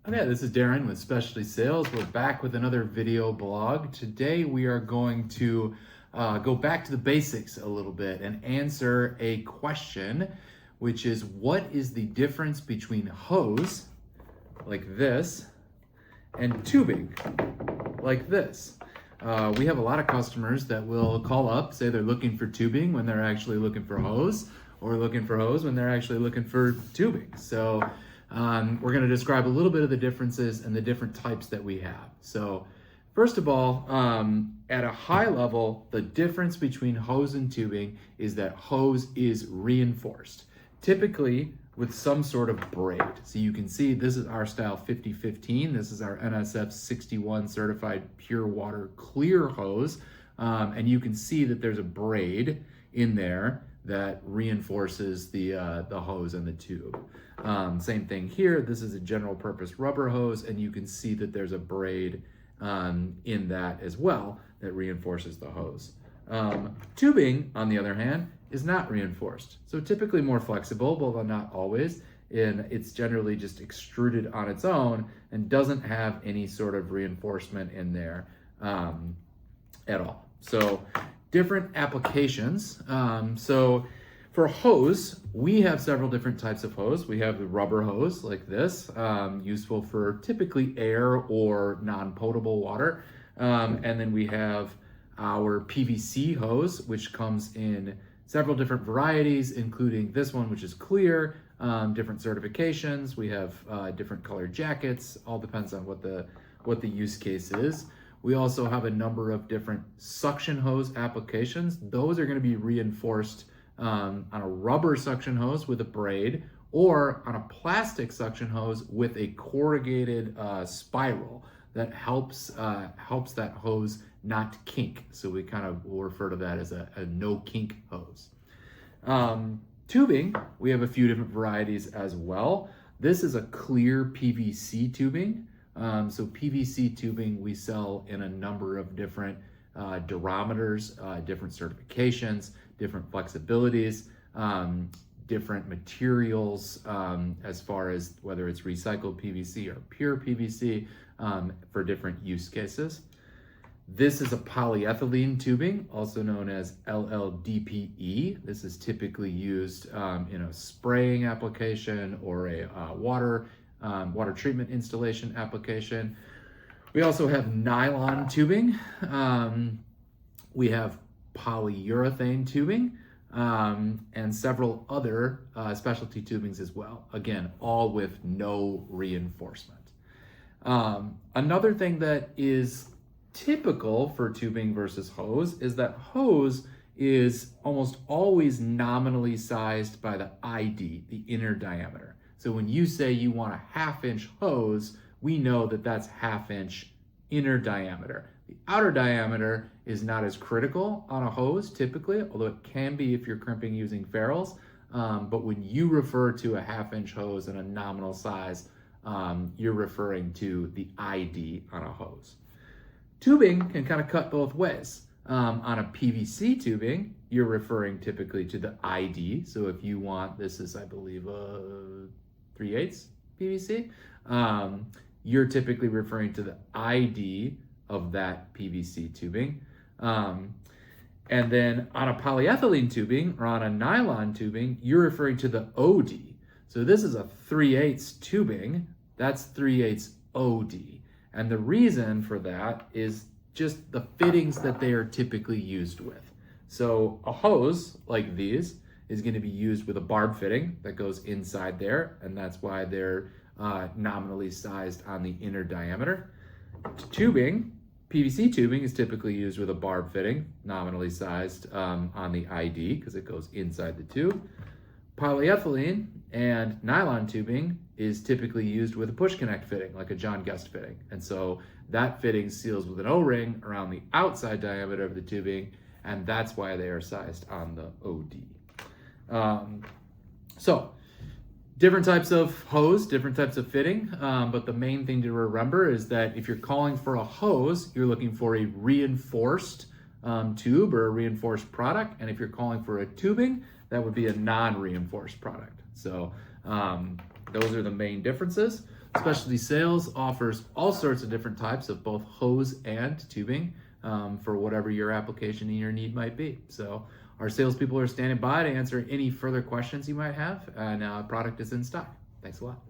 Okay, this is Darrin with Specialty Sales. We're back with another video blog. Today we are going to go back to the basics a little bit and answer a question, which is what is the difference between hose, like this, and tubing, like this? We have a lot of customers that will call up, say they're looking for tubing when they're actually looking for hose, or looking for hose when they're actually looking for tubing. So we're going to describe a little bit of the differences and the different types that we have. So first of all, at a high level, the difference between hose and tubing is that hose is reinforced, typically with some sort of braid. So you can see this is our style 5015. This is our NSF 61 certified pure water clear hose. And you can see that there's a braid in there that reinforces the hose and the tube. Same thing here. This is a general purpose rubber hose, and you can see that there's a braid in that as well that reinforces the hose. Tubing, on the other hand, is not reinforced. So typically more flexible, but not always. And it's generally just extruded on its own and doesn't have any sort of reinforcement in there at all. So different applications. So for hose, we have several different types of hose. We have the rubber hose like this, useful for typically air or non-potable water. And then we have our PVC hose, which comes in several different varieties, including this one, which is clear, different certifications. We have different colored jackets, all depends on what the use case is. We also have a number of different suction hose applications. Those are going to be reinforced on a rubber suction hose with a braid, or on a plastic suction hose with a corrugated spiral that helps that hose not kink. So we kind of will refer to that as a no-kink hose. Tubing, we have a few different varieties as well. This is a clear PVC tubing. So PVC tubing we sell in a number of different diameters, different certifications, different flexibilities, different materials as far as whether it's recycled PVC or pure PVC for different use cases. This is a polyethylene tubing, also known as LLDPE. This is typically used in a spraying application or a water treatment installation application. We also have nylon tubing. We have polyurethane tubing and several other specialty tubings as well. Again, all with no reinforcement. Another thing that is typical for tubing versus hose is that hose is almost always nominally sized by the ID, the inner diameter. So when you say you want a 1/2 inch hose, we know that that's 1/2 inch inner diameter. The outer diameter is not as critical on a hose typically, although it can be if you're crimping using ferrules. But when you refer to a 1/2 inch hose and a nominal size, you're referring to the ID on a hose. Tubing can kind of cut both ways. On a PVC tubing, you're referring typically to the ID. So if you want, this is, I believe, 3/8 PVC, you're typically referring to the ID of that PVC tubing. And then on a polyethylene tubing or on a nylon tubing, you're referring to the OD. So this is a 3/8 tubing, that's 3/8 OD. And the reason for that is just the fittings that they are typically used with. So a hose like these is going to be used with a barb fitting that goes inside there, and that's why they're nominally sized on the inner diameter. Tubing, PVC tubing is typically used with a barb fitting, nominally sized on the ID because it goes inside the tube. Polyethylene and nylon tubing is typically used with a push connect fitting, like a John Guest fitting. And so that fitting seals with an O-ring around the outside diameter of the tubing, and that's why they are sized on the OD. So different types of hose, different types of fitting, but the main thing to remember is that if you're calling for a hose, you're looking for a reinforced tube or a reinforced product, and if you're calling for a tubing, that would be a non-reinforced product. So those are the main differences. Specialty Sales offers all sorts of different types of both hose and tubing for whatever your application and your need might be. So our salespeople are standing by to answer any further questions you might have, and product is in stock. Thanks a lot.